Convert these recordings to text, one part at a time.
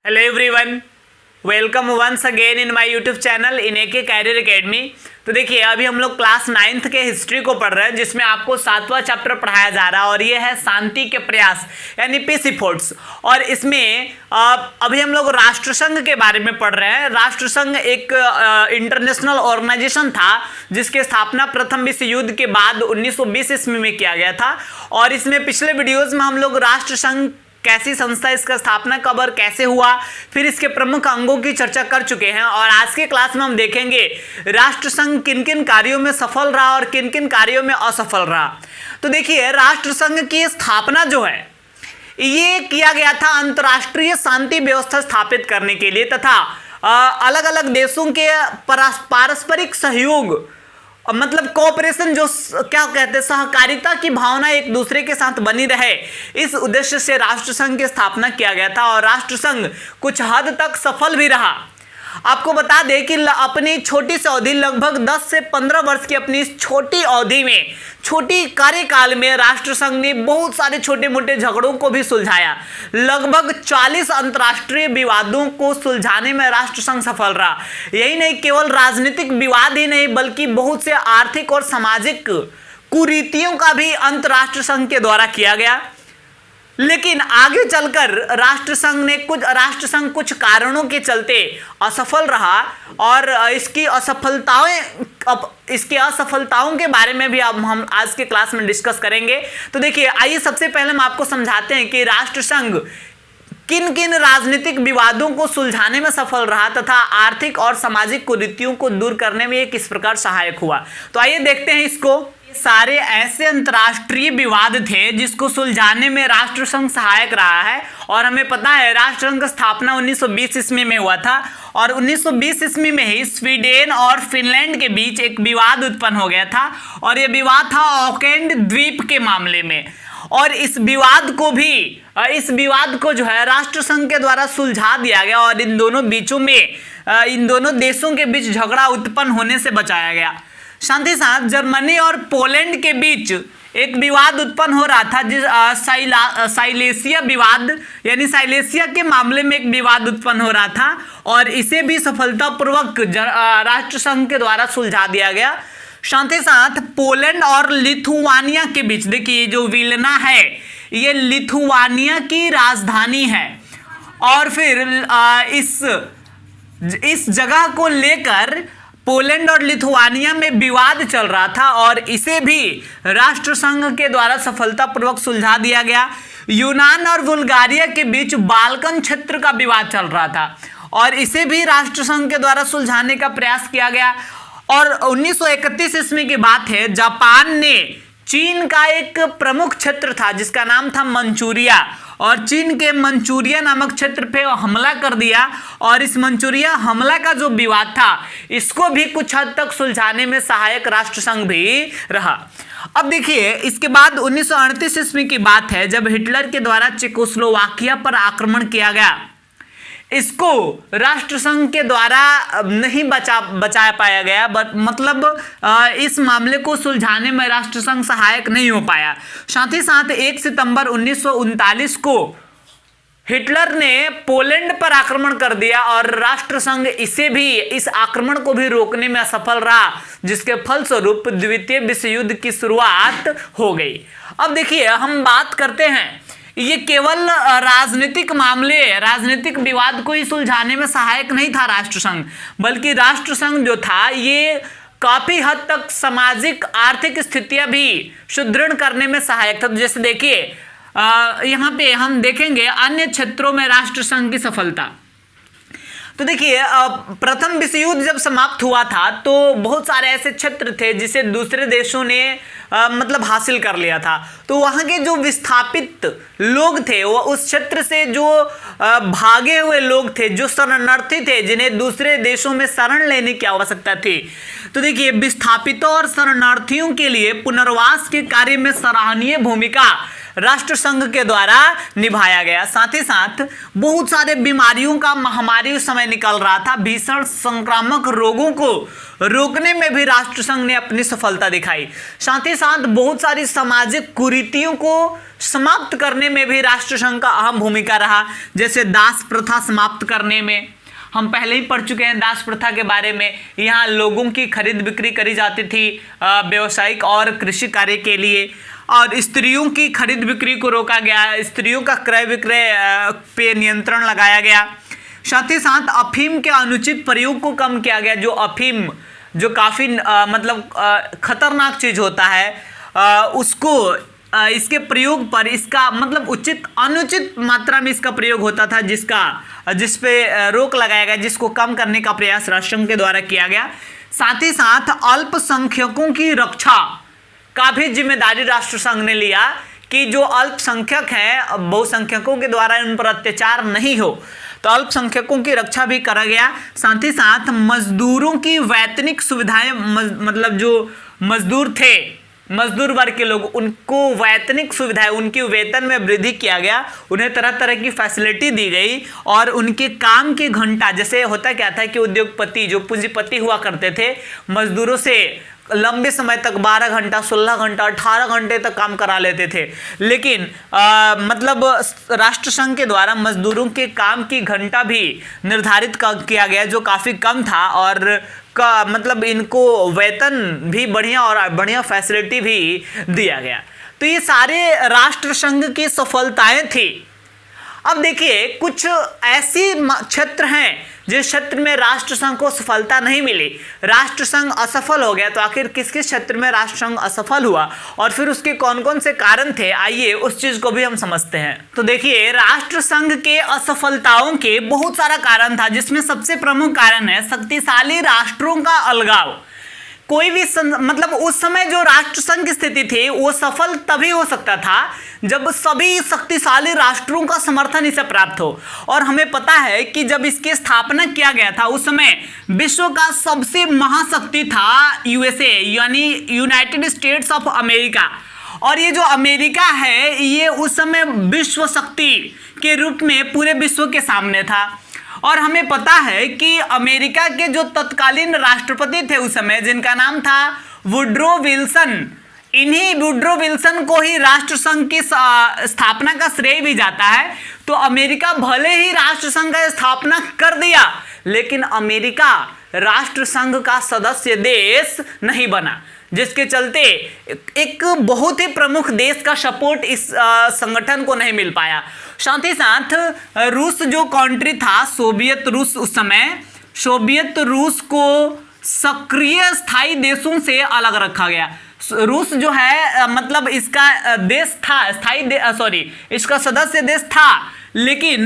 Hello everyone, welcome once again in my YouTube channel in AK career academy. तो देखिए, अभी हम लोग क्लास 9th के हिस्ट्री को पढ़ रहे हैं, जिसमें आपको 7वां चैप्टर पढ़ाया जा रहा है और ये है शांति के प्रयास यानी पीस एफर्ट्स। और इसमें अभी हम लोग राष्ट्रसंघ के बारे में पढ़ रहे हैं। राष्ट्रसंघ एक इंटरनेशनल ऑर्गेनाइजेशन था जिसकी स्थापना प्रथम विश्व युद्ध के बाद 1920 ईस्वी में किया गया था। और इसमें पिछले वीडियोज में हम लोग राष्ट्रसंघ कैसी संस्था, इसका स्थापना कब और कैसे हुआ, फिर इसके प्रमुख अंगों की चर्चा कर चुके हैं। और आज के क्लास में हम देखेंगे राष्ट्रसंघ किन किन कार्यों में सफल रहा और किन किन कार्यों में असफल रहा। तो देखिए, राष्ट्रसंघ की स्थापना जो है ये किया गया था अंतर्राष्ट्रीय शांति व्यवस्था स्थापित करने के लिए तथा अलग अलग देशों के पारस्परिक सहयोग, मतलब कोऑपरेशन, जो क्या कहते हैं, सहकारिता की भावना एक दूसरे के साथ बनी रहे, इस उद्देश्य से राष्ट्रसंघ की स्थापना किया गया था। और राष्ट्रसंघ कुछ हद तक सफल भी रहा। आपको बता दें कि अपनी छोटी सी अवधि, लगभग 10 से 15 वर्ष की अपनी इस छोटी अवधि में, छोटी कार्यकाल में राष्ट्रसंघ ने बहुत सारे छोटे मोटे झगड़ों को भी सुलझाया। लगभग 40 अंतर्राष्ट्रीय विवादों को सुलझाने में राष्ट्रसंघ सफल रहा। यही नहीं, केवल राजनीतिक विवाद ही नहीं बल्कि बहुत से आर्थिक और सामाजिक कुरीतियों का भी अंतर्राष्ट्रीय संघ के द्वारा किया गया। लेकिन आगे चलकर राष्ट्रसंघ कुछ कारणों के चलते असफल रहा और इसकी असफलताओं के बारे में भी अब हम आज के क्लास में डिस्कस करेंगे। तो देखिए, आइए सबसे पहले हम आपको समझाते हैं कि राष्ट्रसंघ किन किन राजनीतिक विवादों को सुलझाने में सफल रहा तथा आर्थिक और सामाजिक कुरीतियों को दूर करने में ये किस प्रकार सहायक हुआ। तो आइए देखते हैं इसको। सारे ऐसे अंतर्राष्ट्रीय विवाद थे जिसको सुलझाने में राष्ट्रसंघ सहायक रहा है। और हमें पता है राष्ट्रसंघ का स्थापना 1920 ईस्वी में हुआ था और 1920 ईस्वी में ही स्वीडन और फिनलैंड के बीच एक विवाद उत्पन्न हो गया था और यह विवाद था ऑकलैंड द्वीप के मामले में। और इस विवाद को जो है राष्ट्रसंघ के द्वारा सुलझा दिया गया और इन दोनों देशों के बीच झगड़ा उत्पन्न होने से बचाया गया। साथ ही साथ जर्मनी और पोलैंड के बीच एक विवाद उत्पन्न हो रहा था, जिस साइलेसिया विवाद यानी साइलेसिया के मामले में एक विवाद उत्पन्न हो रहा था और इसे भी सफलतापूर्वक राष्ट्रसंघ के द्वारा सुलझा दिया गया। साथ ही साथ पोलैंड और लिथुआनिया के बीच, देखिए जो विल्ना है ये लिथुआनिया की राजधानी है और फिर इस जगह को लेकर पोलैंड और लिथुआनिया में विवाद चल रहा था और इसे भी राष्ट्रसंघ के द्वारा सफलतापूर्वक सुलझा दिया गया। यूनान और बुल्गारिया के बीच बाल्कन क्षेत्र का विवाद चल रहा था और इसे भी राष्ट्रसंघ के द्वारा सुलझाने का प्रयास किया गया। और 1931 ईस्वी की बात है, जापान ने चीन का एक प्रमुख क्षेत्र था जिसका नाम था मंचूरिया और चीन के मंचूरिया नामक क्षेत्र पे हमला कर दिया और इस मंचूरिया हमला का जो विवाद था इसको भी कुछ हद तक सुलझाने में सहायक राष्ट्रसंघ भी रहा। अब देखिए, इसके बाद 1938 ईस्वी की बात है जब हिटलर के द्वारा चेकोस्लोवाकिया पर आक्रमण किया गया। इसको राष्ट्रसंघ के द्वारा नहीं बचा पाया गया, मतलब इस मामले को सुलझाने में राष्ट्रसंघ सहायक नहीं हो पाया। साथ ही साथ 1 सितंबर 1939 को हिटलर ने पोलैंड पर आक्रमण कर दिया और राष्ट्रसंघ इस आक्रमण को भी रोकने में असफल रहा, जिसके फलस्वरूप द्वितीय विश्व युद्ध की शुरुआत हो गई। अब देखिए, हम बात करते हैं, ये केवल राजनीतिक विवाद को ही सुलझाने में सहायक नहीं था राष्ट्रसंघ, बल्कि राष्ट्रसंघ जो था ये काफी हद तक सामाजिक आर्थिक स्थितियां भी सुदृढ़ करने में सहायक था। जैसे देखिए, यहाँ पे हम देखेंगे अन्य क्षेत्रों में राष्ट्रसंघ की सफलता। तो देखिए, प्रथम विश्व युद्ध जब समाप्त हुआ था तो बहुत सारे ऐसे क्षेत्र थे जिसे दूसरे देशों ने मतलब हासिल कर लिया था। तो वहाँ के जो विस्थापित लोग थे, वो उस क्षेत्र से जो भागे हुए लोग थे, जो शरणार्थी थे, जिन्हें दूसरे देशों में शरण लेने की आवश्यकता थी। तो देखिए, विस्थापितों और शरणार्थियों के लिए पुनर्वास के कार्य में सराहनीय भूमिका राष्ट्र संघ के द्वारा निभाया गया। साथ ही साथ बहुत सारे बीमारियों का महामारी उस समय निकल रहा था। भीषण संक्रामक रोगों को रोकने में भी राष्ट्र संघ ने अपनी सफलता दिखाई। साथ ही साथ बहुत सारी सामाजिक कुरीतियों को समाप्त करने में भी राष्ट्र संघ का अहम भूमिका रहा। जैसे दास प्रथा समाप्त करने में, हम पहले ही पढ़ चुके हैं दास प्रथा के बारे में। यहाँ लोगों की खरीद बिक्री करी जाती थी व्यावसायिक और कृषि कार्य के लिए, और स्त्रियों की खरीद बिक्री को रोका गया। स्त्रियों का क्रय विक्रय पे नियंत्रण लगाया गया। साथ ही साथ अफीम के अनुचित प्रयोग को कम किया गया। जो अफीम जो काफ़ी खतरनाक चीज़ होता है उसको इसके प्रयोग पर इसका मतलब अनुचित मात्रा में इसका प्रयोग होता था, जिस पे रोक लगाया गया, जिसको कम करने का प्रयास राष्ट्र संघ के द्वारा किया गया। साथ ही साथ अल्पसंख्यकों की रक्षा का भी जिम्मेदारी राष्ट्र संघ ने लिया कि जो अल्पसंख्यक हैं बहुसंख्यकों के द्वारा उन पर अत्याचार नहीं हो, तो अल्पसंख्यकों की रक्षा भी करा गया। साथ ही साथ मजदूरों की वैतनिक सुविधाएं, मतलब जो मजदूर थे, मजदूर वर्ग के लोग, उनको वैतनिक सुविधाएं, उनकी वेतन में वृद्धि किया गया। उन्हें तरह तरह की फैसिलिटी दी गई और उनके काम के घंटा, जैसे होता क्या था कि उद्योगपति जो पूंजीपति हुआ करते थे मजदूरों से लंबे समय तक 12 घंटा 16 घंटा 18 घंटे तक काम करा लेते थे, लेकिन मतलब राष्ट्र संघ के द्वारा मजदूरों के काम की घंटा भी निर्धारित किया गया जो काफ़ी कम था, और मतलब इनको वेतन भी बढ़िया और बढ़िया फैसिलिटी भी दिया गया। तो ये सारे राष्ट्र संघ की सफलताएं थी। अब देखिए कुछ ऐसी क्षेत्र हैं जिस क्षेत्र में राष्ट्र संघ को सफलता नहीं मिली, राष्ट्र संघ असफल हो गया। तो आखिर किस किस क्षेत्र में राष्ट्र संघ असफल हुआ और फिर उसके कौन कौन से कारण थे, आइए उस चीज को भी हम समझते हैं। तो देखिए राष्ट्र संघ के असफलताओं के बहुत सारा कारण था, जिसमें सबसे प्रमुख कारण है शक्तिशाली राष्ट्रों का अलगाव। कोई भी मतलब उस समय जो राष्ट्र संघ की स्थिति थी वो सफल तभी हो सकता था जब सभी शक्तिशाली राष्ट्रों का समर्थन इसे प्राप्त हो। और हमें पता है कि जब इसकी स्थापना किया गया था उस समय विश्व का सबसे महाशक्ति था यूएसए, यानी यूनाइटेड स्टेट्स ऑफ अमेरिका। और ये जो अमेरिका है ये उस समय विश्व शक्ति के रूप में पूरे विश्व के सामने था। और हमें पता है कि अमेरिका के जो तत्कालीन राष्ट्रपति थे उस समय, जिनका नाम था वुड्रो विल्सन, इन्हीं वुड्रो विल्सन को ही राष्ट्र संघ की स्थापना का श्रेय भी जाता है। तो अमेरिका भले ही राष्ट्र संघ का स्थापना कर दिया, लेकिन अमेरिका राष्ट्र संघ का सदस्य देश नहीं बना, जिसके चलते एक बहुत ही प्रमुख देश का सपोर्ट इस संगठन को नहीं मिल पाया। साथ ही साथ रूस जो कंट्री था, सोवियत रूस, उस समय सोवियत रूस को सक्रिय स्थायी देशों से अलग रखा गया। रूस जो है मतलब इसका देश था इसका सदस्य देश था, लेकिन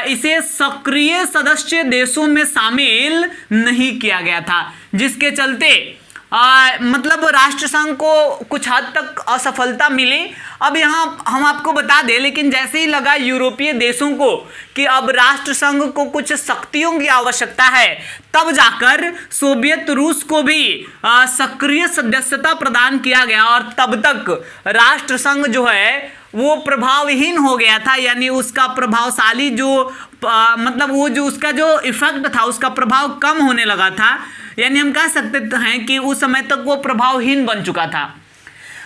इसे सक्रिय सदस्य देशों में शामिल नहीं किया गया था, जिसके चलते मतलब राष्ट्र संघ को कुछ हद तक असफलता मिली। अब यहाँ हम आपको बता दें, लेकिन जैसे ही लगा यूरोपीय देशों को कि अब राष्ट्र संघ को कुछ शक्तियों की आवश्यकता है, तब जाकर सोवियत रूस को भी सक्रिय सदस्यता प्रदान किया गया। और तब तक राष्ट्र संघ जो है वो प्रभावहीन हो गया था, यानी उसका प्रभावशाली जो मतलब वो जो उसका जो इफेक्ट था उसका प्रभाव कम होने लगा था, यानी हम कह सकते हैं कि उस समय तक वो प्रभावहीन बन चुका था।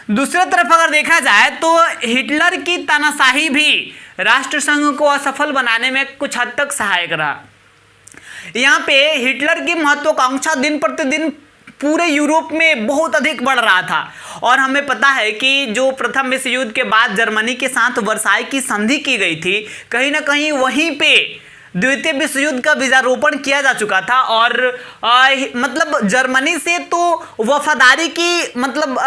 दूसरी तरफ अगर देखा जाए तो हिटलर की तानाशाही भी राष्ट्र संघ को असफल बनाने में कुछ हद तक सहायक रहा। यहाँ पे हिटलर की महत्वाकांक्षा दिन प्रतिदिन पूरे यूरोप में बहुत अधिक बढ़ रहा था। और हमें पता है कि जो प्रथम विश्व युद्ध के बाद जर्मनी के साथ वर्साई की संधि की गई थी, कहीं ना कहीं वहीं पे द्वितीय विश्व युद्ध का बीजारोपण किया जा चुका था। और मतलब जर्मनी से तो वफादारी की मतलब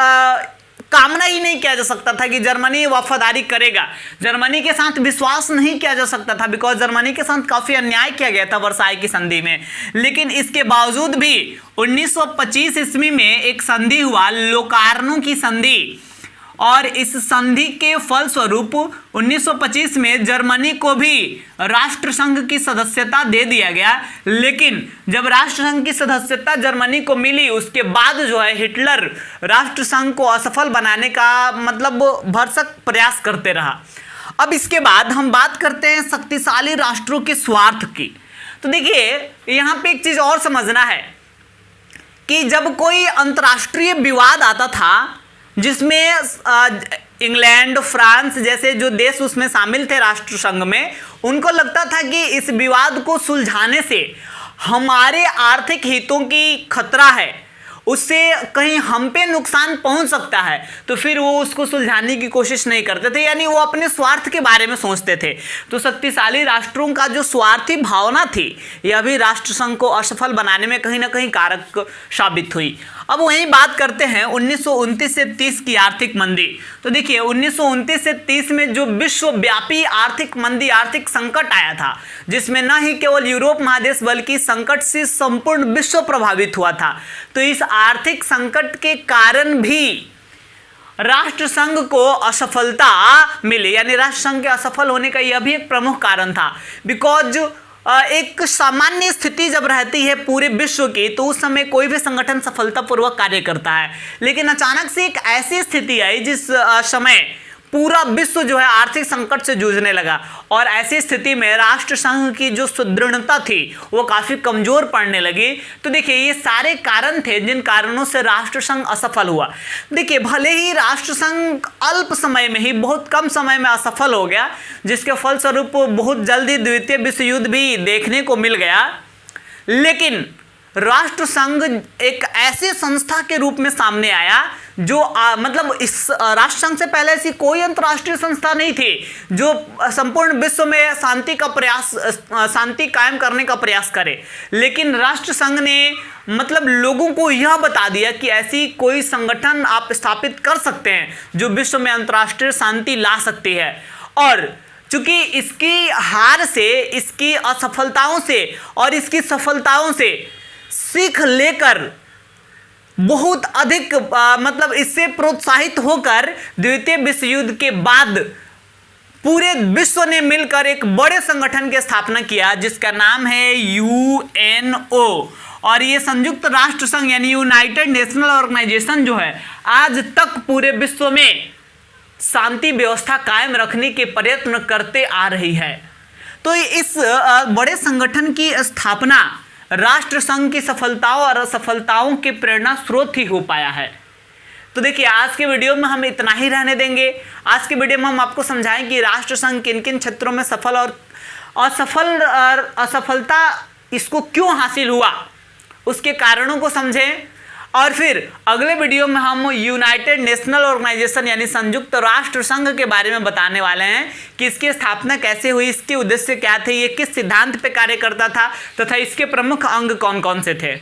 कामना ही नहीं किया जा सकता था कि जर्मनी वफादारी करेगा, जर्मनी के साथ विश्वास नहीं किया जा सकता था, बिकॉज जर्मनी के साथ काफ़ी अन्याय किया गया था वर्साई की संधि में। लेकिन इसके बावजूद भी 1925 ईस्वी में एक संधि हुआ, लोकार्नो की संधि, और इस संधि के फलस्वरूप 1925 में जर्मनी को भी राष्ट्रसंघ की सदस्यता दे दिया गया। लेकिन जब राष्ट्रसंघ की सदस्यता जर्मनी को मिली उसके बाद जो है हिटलर राष्ट्रसंघ को असफल बनाने का मतलब भरसक प्रयास करते रहा। अब इसके बाद हम बात करते हैं शक्तिशाली राष्ट्रों के स्वार्थ की। तो देखिए यहाँ पे एक चीज और समझना है कि जब कोई अंतर्राष्ट्रीय विवाद आता था जिसमें इंग्लैंड, फ्रांस जैसे जो देश उसमें शामिल थे राष्ट्रसंघ में, उनको लगता था कि इस विवाद को सुलझाने से हमारे आर्थिक हितों की खतरा है, उससे कहीं हम पे नुकसान पहुंच सकता है, तो फिर वो उसको सुलझाने की कोशिश नहीं करते थे, यानी वो अपने स्वार्थ के बारे में सोचते थे। तो शक्तिशाली राष्ट्रों का जो स्वार्थी भावना थी यह भी राष्ट्रसंघ को असफल बनाने में कहीं ना कहीं कारक साबित हुई। अब वहीं बात करते हैं 1929 से 30 की आर्थिक मंदी। तो देखिए 1929 से 30 में जो विश्वव्यापी आर्थिक मंदी, आर्थिक संकट आया था, जिसमें न ही केवल यूरोप महादेश बल्कि संकट से संपूर्ण विश्व प्रभावित हुआ था। तो इस आर्थिक संकट के कारण भी राष्ट्रसंघ को असफलता मिली, यानी राष्ट्रसंघ के असफल होने का यह भी एक प्रमुख कारण था। बिकॉज एक सामान्य स्थिति जब रहती है पूरे विश्व की तो उस समय कोई भी संगठन सफलतापूर्वक कार्य करता है, लेकिन अचानक से एक ऐसी स्थिति आई जिस समय पूरा विश्व जो है आर्थिक संकट से जूझने लगा, और ऐसी स्थिति में राष्ट्रसंघ की जो सुदृढ़ता थी वो काफी कमजोर पड़ने लगी। तो देखिए ये सारे कारण थे जिन कारणों से राष्ट्रसंघ असफल हुआ। देखिए भले ही राष्ट्रसंघ अल्प समय में ही, बहुत कम समय में असफल हो गया, जिसके फलस्वरूप बहुत जल्दी द्वितीय विश्व युद्ध भी देखने को मिल गया, लेकिन राष्ट्रसंघ एक ऐसी संस्था के रूप में सामने आया जो मतलब इस राष्ट्रसंघ से पहले ऐसी कोई अंतर्राष्ट्रीय संस्था नहीं थी जो संपूर्ण विश्व में शांति कायम करने का प्रयास करे। लेकिन राष्ट्रसंघ ने मतलब लोगों को यह बता दिया कि ऐसी कोई संगठन आप स्थापित कर सकते हैं जो विश्व में अंतर्राष्ट्रीय शांति ला सकती है। और चूंकि इसकी हार से, इसकी असफलताओं से और इसकी सफलताओं से सीख लेकर बहुत अधिक मतलब इससे प्रोत्साहित होकर द्वितीय विश्व युद्ध के बाद पूरे विश्व ने मिलकर एक बड़े संगठन की स्थापना किया जिसका नाम है यूएनओ। और ये संयुक्त राष्ट्र संघ यानी यूनाइटेड नेशनल ऑर्गेनाइजेशन जो है आज तक पूरे विश्व में शांति व्यवस्था कायम रखने के प्रयत्न करते आ रही है। तो इस बड़े संगठन की स्थापना राष्ट्रसंघ की सफलताओं और असफलताओं के प्रेरणा स्रोत ही हो पाया है। तो देखिए आज के वीडियो में हम इतना ही रहने देंगे। आज के वीडियो में हम आपको समझाएं कि राष्ट्रसंघ किन किन क्षेत्रों में सफल और असफलता इसको क्यों हासिल हुआ, उसके कारणों को समझें, और फिर अगले वीडियो में हम यूनाइटेड नेशनल ऑर्गेनाइजेशन यानी संयुक्त राष्ट्र संघ के बारे में बताने वाले हैं कि इसकी स्थापना कैसे हुई, इसके उद्देश्य क्या थे, ये किस सिद्धांत पे कार्य करता था तथा इसके प्रमुख अंग कौन कौन से थे।